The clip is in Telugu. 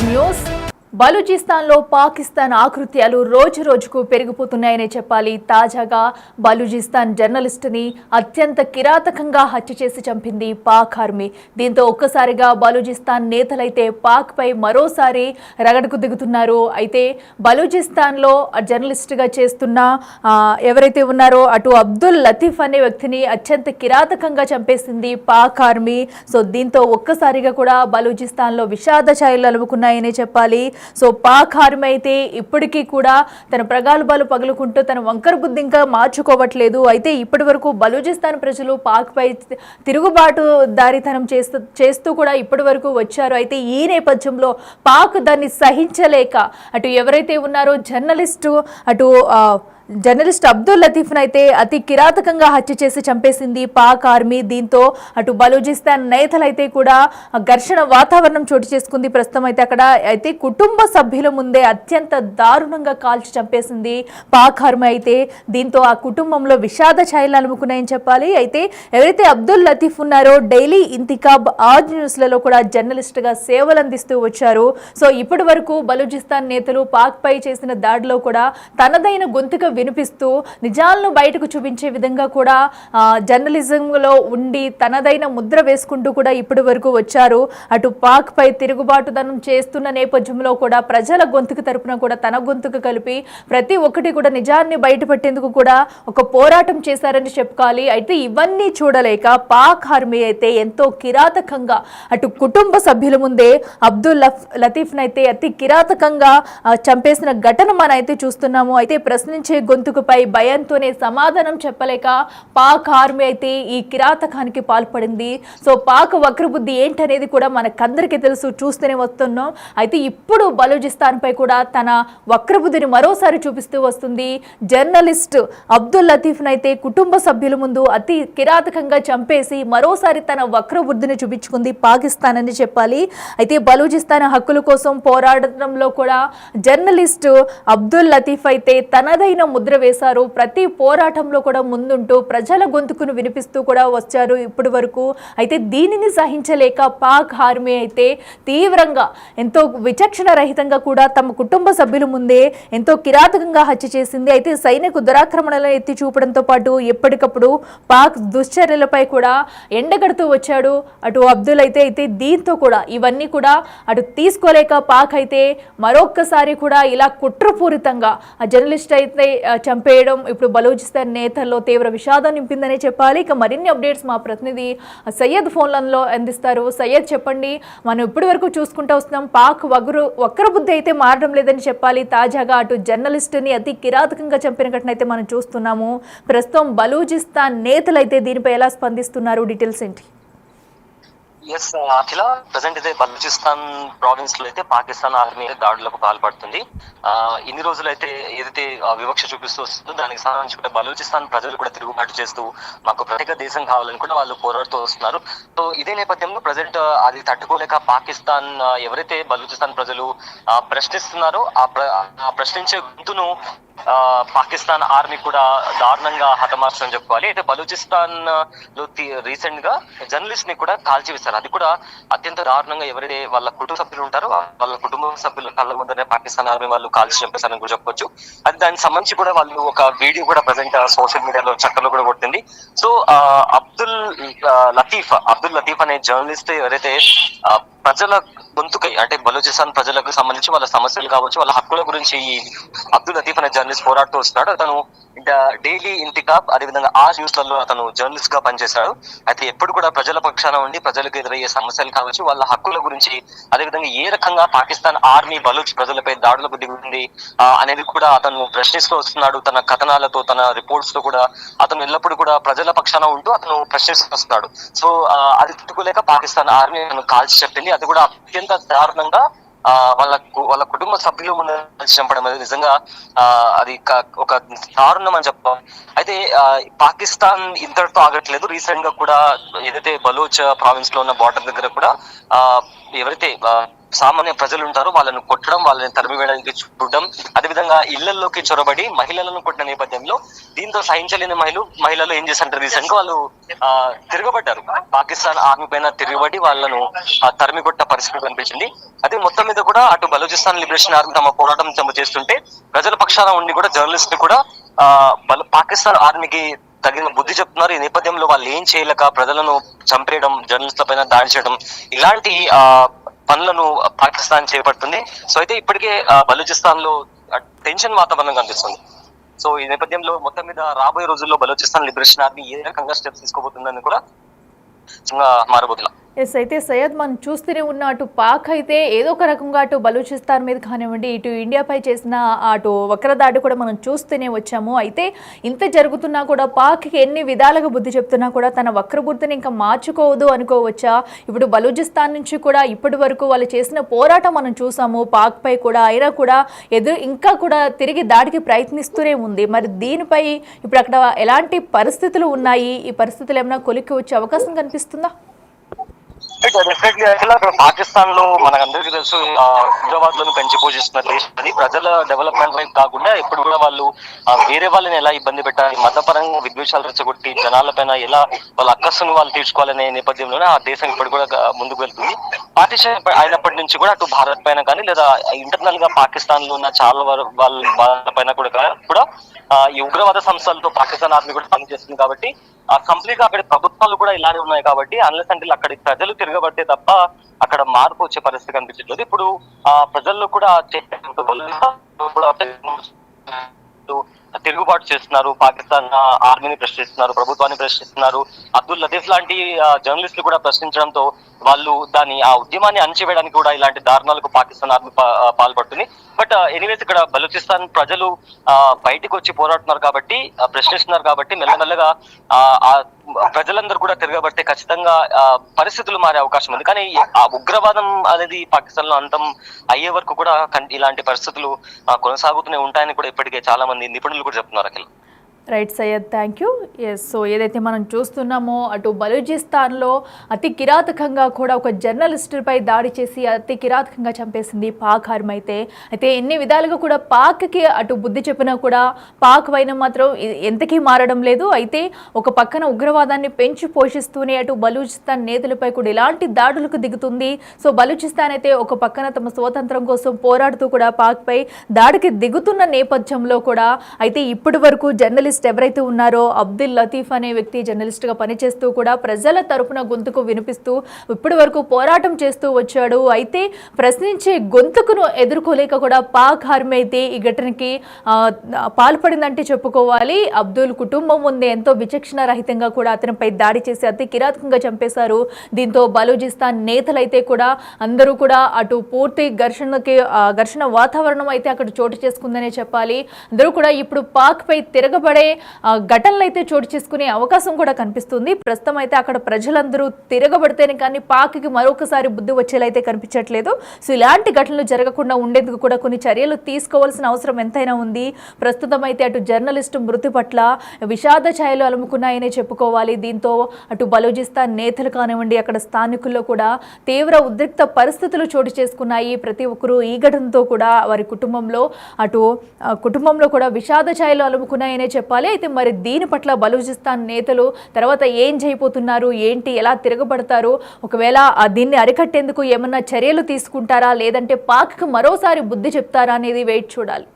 Breaking news. బలూచిస్తాన్లో పాకిస్తాన్ ఆకృత్యాలు రోజు రోజుకు పెరిగిపోతున్నాయనే చెప్పాలి. తాజాగా బలూచిస్తాన్ జర్నలిస్టుని అత్యంత కిరాతకంగా హత్య చేసి చంపింది పాక్ ఆర్మీ. దీంతో ఒక్కసారిగా బలూచిస్తాన్ నేతలైతే పాక్ పై మరోసారి రగడకు దిగుతున్నారు. అయితే బలూచిస్తాన్లో జర్నలిస్టుగా చేస్తున్న ఎవరైతే ఉన్నారో అటు అబ్దుల్ లతీఫ్ అనే వ్యక్తిని అత్యంత కిరాతకంగా చంపేసింది పాక్ ఆర్మీ. సో దీంతో ఒక్కసారిగా కూడా బలూచిస్తాన్లో విషాద ఛాయలు అలుముకున్నాయనే చెప్పాలి. సో పాక్ ఆర్మీ అయితే ఇప్పటికీ కూడా తన ప్రగల్భాలు పగులుకుంటూ తన వంకర బుద్ధి ఇంకా మార్చుకోవట్లేదు. అయితే ఇప్పటి వరకు బలూచిస్తాన్ ప్రజలు పాక్ పై తిరుగుబాటు దారితనం చేస్తూ కూడా ఇప్పటి వరకు వచ్చారు. అయితే ఈ నేపథ్యంలో పాక్ దాన్ని సహించలేక అటు ఎవరైతే ఉన్నారో జర్నలిస్ట్ అబ్దుల్ లతీఫ్ను అయితే అతి కిరాతకంగా హత్య చేసి చంపేసింది పాక్ ఆర్మీ. దీంతో అటు బలూచిస్తాన్ నేతలైతే కూడా ఘర్షణ వాతావరణం చోటు చేసుకుంది. ప్రస్తుతం అయితే అక్కడ అయితే కుటుంబ సభ్యుల ముందే అత్యంత దారుణంగా కాల్చి చంపేసింది పాక్ ఆర్మీ. అయితే దీంతో ఆ కుటుంబంలో విషాద ఛాయలు అలుముకున్నాయని చెప్పాలి. అయితే ఎవరైతే అబ్దుల్ లతీఫ్ ఉన్నారో డైలీ ఇంతికాబ్, ఆజ్ న్యూస్లలో కూడా జర్నలిస్ట్గా సేవలు అందిస్తూ వచ్చారు. సో ఇప్పటి వరకు బలూచిస్తాన్ నేతలు పాక్ పై చేసిన దాడిలో కూడా తనదైన గొంతుగా వినిపిస్తూ నిజాలను బయటకు చూపించే విధంగా కూడా జర్నలిజంలో ఉండి తనదైన ముద్ర వేసుకుంటూ కూడా ఇప్పటి వరకు వచ్చారు. అటు పాక్ పై తిరుగుబాటుదనం చేస్తున్న నేపథ్యంలో కూడా ప్రజల గొంతుకు తరపున కూడా తన గొంతుకు కలిపి ప్రతి ఒక్కటి కూడా నిజాన్ని బయటపెట్టేందుకు కూడా ఒక పోరాటం చేశారని చెప్పుకోవాలి. అయితే ఇవన్నీ చూడలేక పాక్ ఆర్మీ అయితే ఎంతో కిరాతకంగా అటు కుటుంబ సభ్యుల ముందే అబ్దుల్ లతీఫ్ నైతే అతి కిరాతకంగా చంపేసిన ఘటన మనం అయితే చూస్తున్నాము. అయితే ప్రశ్నించే గొంతుకుపై భయంతోనే సమాధానం చెప్పలేక పాక్ ఆర్మీ అయితే ఈ కిరాతకానికి పాల్పడింది. సో పాక్ వక్రబుద్ధి ఏంటనేది కూడా మనకందరికీ తెలుసు, చూస్తూనే వస్తున్నాం. అయితే ఇప్పుడు బలూచిస్తాన్ పై కూడా తన వక్రబుద్ధిని మరోసారి చూపిస్తూ వస్తుంది. జర్నలిస్ట్ అబ్దుల్ లతీఫ్ నైతే కుటుంబ సభ్యుల ముందు అతి కిరాతకంగా చంపేసి మరోసారి తన వక్రబుద్ధిని చూపించుకుంది పాకిస్తాన్ అని చెప్పాలి. అయితే బలూచిస్తాన్ హక్కుల కోసం పోరాడటంలో కూడా జర్నలిస్ట్ అబ్దుల్ లతీఫ్ అయితే తనదైన ముద్ర వేశారు. ప్రతి పోరాటంలో కూడా ముందుంటూ ప్రజల గొంతుకును వినిపిస్తూ కూడా వచ్చారు ఇప్పటి వరకు. అయితే దీనిని సహించలేక పాక్ ఆర్మీ అయితే తీవ్రంగా ఎంతో విచక్షణ రహితంగా కూడా తమ కుటుంబ సభ్యుల ముందే ఎంతో కిరాతకంగా హత్య చేసింది. అయితే సైనిక దురాక్రమణలను ఎత్తి చూపడంతో పాటు ఎప్పటికప్పుడు పాక్ దుశ్చర్యలపై కూడా ఎండగడుతూ వచ్చాడు అటు అబ్దుల్ అయితే దీంతో కూడా ఇవన్నీ కూడా అటు తీసుకోలేక పాక్ అయితే మరొక్కసారి కూడా ఇలా కుట్రపూరితంగా ఆ జర్నలిస్ట్ అయితే చంపేయడం ఇప్పుడు బలూచిస్తాన్ నేతల్లో తీవ్ర విషాదం నింపిందనే చెప్పాలి. ఇక మరిన్ని అప్డేట్స్ మా ప్రతినిధి సయ్యద్ ఫోన్లలో అందిస్తారు. సయ్యద్, చెప్పండి. మనం ఇప్పటి వరకు చూసుకుంటూ వస్తున్నాం పాక్ వక్రబుద్ధి అయితే మారడం లేదని చెప్పాలి. తాజాగా అటు జర్నలిస్టుని అతి కిరాతకంగా చంపిన ఘటన అయితే మనం చూస్తున్నాము. ప్రస్తుతం బలూచిస్తాన్ నేతలు అయితే దీనిపై ఎలా స్పందిస్తున్నారు? డీటెయిల్స్ ఏంటి? ఎస్ అఖిల, ప్రజెంట్ అయితే బలూచిస్తాన్ ప్రావిన్స్ లో అయితే పాకిస్తాన్ ఆర్మీ దాడులకు పాల్పడుతుంది. ఇన్ని రోజులు అయితే ఏదైతే వివక్ష చూపిస్తూ వస్తుందో దానికి సంబంధించి కూడా బలూచిస్తాన్ ప్రజలు కూడా తిరుగుబాటు చేస్తూ మాకు ప్రత్యేక దేశం కావాలని కూడా వాళ్ళు పోరాడుతూ వస్తున్నారు. సో ఇదే నేపథ్యంలో ప్రజెంట్ అది తట్టుకోలేక పాకిస్తాన్ ఎవరైతే బలూచిస్తాన్ ప్రజలు ప్రశ్నిస్తున్నారో ఆ ప్రశ్నించే గొంతును పాకిస్తాన్ ఆర్మీ కూడా దారుణంగా హతమార్చని చెప్పుకోవాలి. అయితే బలూచిస్తాన్ లో రీసెంట్ గా జర్నలిస్ట్ ని కూడా కాల్చివేశారు. అది కూడా అత్యంత దారుణంగా. ఎవరైతే వాళ్ళ కుటుంబ సభ్యులు ఉంటారో వాళ్ళ కుటుంబ సభ్యుల కళ్ళ ముందరే పాకిస్తాన్ ఆర్మీ వాళ్ళు కాల్చి చంపేశారని కూడా చెప్పొచ్చు. అది దానికి సంబంధించి కూడా వాళ్ళు ఒక వీడియో కూడా ప్రజెంట్ సోషల్ మీడియాలో చక్కర్లో కూడా కొట్టింది. సో అబ్దుల్ లతీఫ్ అనే జర్నలిస్ట్ ఎవరైతే ప్రజల గొంతుకై అంటే బలూచిస్తాన్ ప్రజలకు సంబంధించి వాళ్ళ సమస్యలు కావచ్చు, వాళ్ళ హక్కుల గురించి ఈ అబ్దుల్ లతీఫ్ అనే జర్నలిస్ట్ పోరాడుతూ వస్తున్నాడు. అతను డైలీ ఇంతికాబ్, అదేవిధంగా ఆ న్యూస్ లలో అతను జర్నలిస్ట్ గా పనిచేశాడు. అయితే ఎప్పుడు కూడా ప్రజల పక్షాన ఉండి ప్రజలకు ఎదురయ్యే సమస్యలు కావచ్చు, వాళ్ళ హక్కుల గురించి, అదేవిధంగా ఏ రకంగా పాకిస్తాన్ ఆర్మీ బలూచ్ ప్రజలపై దాడులకు దిగుతుంది అనేది కూడా అతను ప్రశ్నిస్తూ వస్తున్నాడు. తన కథనాలతో, తన రిపోర్ట్స్ తో కూడా అతను ఎల్లప్పుడూ కూడా ప్రజల పక్షాన ఉంటూ అతను ప్రశ్నిస్తూ వస్తున్నాడు. సో అది తట్టుకోలేక పాకిస్తాన్ ఆర్మీ అతను కాల్చి చెప్పింది. అది కూడా అత్యంత దారుణంగా వాళ్ళ కుటుంబ సభ్యులు ముందు చంపడం అనేది నిజంగా అది ఒక దారుణం అని చెప్పాలి. అయితే పాకిస్తాన్ ఇంతటితో ఆగట్లేదు. రీసెంట్ గా కూడా ఏదైతే బలూచ్ ప్రావిన్స్ లో ఉన్న బార్డర్ దగ్గర కూడా ఎవరైతే సామాన్య ప్రజలు ఉంటారు, వాళ్ళను కొట్టడం, వాళ్ళని తరిమి వేయడానికి చూడడం, అదేవిధంగా ఇళ్లలోకి చొరబడి మహిళలను కొట్టిన నేపథ్యంలో దీంతో సహించలేని మహిళలు ఏం చేశారంటే రీసెంట్ గా వాళ్ళు తిరగబడ్డారు. పాకిస్తాన్ ఆర్మీ పైన తిరగబడి వాళ్ళను తరిమి కొట్టిన పరిస్థితి కనిపించింది. అదే మొత్తం మీద కూడా అటు బలూచిస్తాన్ లిబరేషన్ ఆర్మీ తమ పోరాటం చేస్తుంటే ప్రజల పక్షాన ఉండి కూడా జర్నలిస్ట్ కూడా పాకిస్తాన్ ఆర్మీకి తగిన బుద్ధి చెప్తున్నారు. ఈ నేపథ్యంలో వాళ్ళు ఏం చేయలేక ప్రజలను చంపేయడం, జర్నలిస్టుల పైన దాడి చేయడం, ఇలాంటి పనులను పాకిస్తాన్ చేపడుతుంది. సో అయితే ఇప్పటికే బలూచిస్తాన్ లో టెన్షన్ వాతావరణం కనిపిస్తుంది. సో ఈ నేపథ్యంలో మొత్తం మీద రాబోయే రోజుల్లో బలూచిస్తాన్ లిబరేషన్ ఆర్మీ ఏ రకంగా స్టెప్స్ తీసుకోబోతుందని కూడా మారబోతున్నా. ఎస్, అయితే సయ్యద్ మనం చూస్తూనే ఉన్న అటు పాక్ అయితే ఏదో ఒక రకంగా అటు బలూచిస్తాన్ మీద కానివ్వండి, ఇటు ఇండియాపై చేసిన అటు వక్రదాడి కూడా మనం చూస్తూనే వచ్చాము. అయితే ఇంత జరుగుతున్నా కూడా పాక్కి ఎన్ని విధాలుగా బుద్ధి చెప్తున్నా కూడా తన వక్రబుద్ధిని ఇంకా మార్చుకోవద్దు అనుకోవచ్చా? ఇప్పుడు బలూచిస్తాన్ నుంచి కూడా ఇప్పటి వరకు వాళ్ళు చేసిన పోరాటం మనం చూసాము పాక్ పై కూడా, అయినా కూడా ఇంకా కూడా తిరిగి దాడికి ప్రయత్నిస్తూనే ఉంది. మరి దీనిపై ఇప్పుడు అక్కడ ఎలాంటి పరిస్థితులు ఉన్నాయి? ఈ పరిస్థితులు ఏమైనా కొలిక్కి వచ్చే అవకాశం కనిపిస్తుందా? డెఫినెట్లీ అక్కడ పాకిస్తాన్ లో మనకందరికీ తెలుసు, ఉగ్రవాదులను పెంచి పోషిస్తున్న దేశం అది. ప్రజల డెవలప్మెంట్ వైపు కాకుండా ఎప్పుడు కూడా వాళ్ళు వేరే వాళ్ళని ఎలా ఇబ్బంది పెట్టాలి, మతపరంగా విద్వేషాలు రెచ్చగొట్టి జనాల పైన ఎలా వాళ్ళ అక్కస్సును వాళ్ళు తీర్చుకోవాలనే నేపథ్యంలోనే ఆ దేశం ఇప్పుడు కూడా ముందుకు వెళ్తుంది. పార్టీషన్ అయినప్పటి నుంచి కూడా అటు భారత్ పైన కానీ లేదా ఇంటర్నల్ గా పాకిస్తాన్ లో ఉన్న చాలా వాళ్ళ పైన కూడా ఈ ఉగ్రవాద సంస్థలతో పాకిస్తాన్ ఆర్మీ కూడా పనిచేస్తుంది. కాబట్టి కంప్లీట్ గా అక్కడి ప్రభుత్వాలు కూడా ఇలానే ఉన్నాయి. కాబట్టి అన్లెస్ అంటే అక్కడి ప్రజలు తిరగబడితే తప్ప అక్కడ మార్పు వచ్చే పరిస్థితి కనిపించట్లేదు. ఇప్పుడు ప్రజల్లో కూడా తిరుగుబాటు చేస్తున్నారు, పాకిస్తాన్ ఆర్మీని ప్రశ్నిస్తున్నారు, ప్రభుత్వాన్ని ప్రశ్నిస్తున్నారు. అబ్దుల్ లతీఫ్ లాంటి జర్నలిస్టులు కూడా ప్రశ్నించడంతో వాళ్ళు ఆ ఉద్యమాన్ని అణచివేయడానికి కూడా ఇలాంటి దారుణాలకు పాకిస్తాన్ ఆర్మీ పాల్పడుతుంది. బట్ ఎనీవేస్ ఇక్కడ బలూచిస్తాన్ ప్రజలు బయటకు వచ్చి పోరాడుతున్నారు కాబట్టి, ప్రశ్నిస్తున్నారు కాబట్టి మెల్లమెల్లగా ప్రజలందరూ కూడా తిరగబడితే ఖచ్చితంగా పరిస్థితులు మారే అవకాశం ఉంది. కానీ ఆ ఉగ్రవాదం అనేది పాకిస్తాన్ లో అంతం అయ్యే వరకు కూడా ఇలాంటి పరిస్థితులు కొనసాగుతూనే ఉంటాయని కూడా ఇప్పటికే చాలా మంది నిపుణులు కూడా చెప్తున్నారు. Akhil. Right Syed, thank you. Yes, so ఏదైతే మనం చూస్తున్నామో అటు బలూచిస్తాన్లో అతి కిరాతకంగా కూడా ఒక జర్నలిస్టుపై దాడి చేసి అతి కిరాతకంగా చంపేసింది పాక్ ఆర్మీ. అయితే ఎన్ని విధాలుగా కూడా పాక్కి అటు బుద్ధి చెప్పినా కూడా పాక్ వైన మాత్రం ఎంతకీ మారడం లేదు. అయితే ఒక పక్కన ఉగ్రవాదాన్ని పెంచి పోషిస్తూనే అటు బలూచిస్తాన్ నేతలపై కూడా ఇలాంటి దాడులకు దిగుతుంది. సో బలూచిస్తాన్ అయితే ఒక పక్కన తమ స్వాతంత్రం కోసం పోరాడుతూ కూడా పాక్పై దాడికి దిగుతున్న నేపథ్యంలో కూడా అయితే ఇప్పటి వరకు జర్నలిస్ట్ ఎవరైతే ఉన్నారో అబ్దుల్ లతీఫ్ అనే వ్యక్తి జర్నలిస్ట్ గా పనిచేస్తూ కూడా ప్రజల తరపున గొంతుకు వినిపిస్తూ ఇప్పటి వరకు పోరాటం చేస్తూ వచ్చాడు. అయితే ప్రశ్నించే గొంతుకును ఎదుర్కోలేక కూడా పాక్ ఆర్మీ అయితే ఈ ఘటనకి పాల్పడిందంటే చెప్పుకోవాలి. అబ్దుల్ కుటుంబం ముందే ఎంతో విచక్షణ రహితంగా కూడా అతనిపై దాడి చేసి అతి కిరాతకంగా చంపేశారు. దీంతో బలూచిస్తాన్ నేతలైతే కూడా అందరూ కూడా అటు పూర్తి ఘర్షణ వాతావరణం అయితే అక్కడ చోటు చేసుకుందనే చెప్పాలి. అందరూ కూడా ఇప్పుడు పాక్ పై తిరగబడే ఘటనలు అయితే చోటు చేసుకునే అవకాశం కూడా కనిపిస్తుంది. ప్రస్తుతం అయితే అక్కడ ప్రజలందరూ తిరగబడితేనే కానీ పాక్కి మరొకసారి బుద్ధి వచ్చేలా అయితే కనిపించట్లేదు. సో ఇలాంటి ఘటనలు జరగకుండా ఉండేందుకు కూడా కొన్ని చర్యలు తీసుకోవాల్సిన అవసరం ఎంతైనా ఉంది. ప్రస్తుతం అయితే అటు జర్నలిస్టు మృతి పట్ల విషాద ఛాయలు అలుముకున్నాయనే చెప్పుకోవాలి. దీంతో అటు బలూచిస్తాన్ నేతలు కానివ్వండి, అక్కడ స్థానికుల్లో కూడా తీవ్ర ఉద్రిక్త పరిస్థితులు చోటు చేసుకున్నాయి. ప్రతి ఒక్కరూ ఈ ఘటనతో కూడా వారి కుటుంబంలో కూడా విషాద ఛాయలు అలుముకున్నాయనే చెప్పాలి. అయితే మరి దీని పట్ల బలూచిస్తాన్ నేతలు తర్వాత ఏం చేయబోతున్నారు, ఏంటి, ఎలా తిరగబడతారు, ఒకవేళ దీన్ని అరికట్టేందుకు ఏమన్నా చర్యలు తీసుకుంటారా లేదంటే పాక్కి మరోసారి బుద్ధి చెప్తారా అనేది వెయిట్ చూడాలి.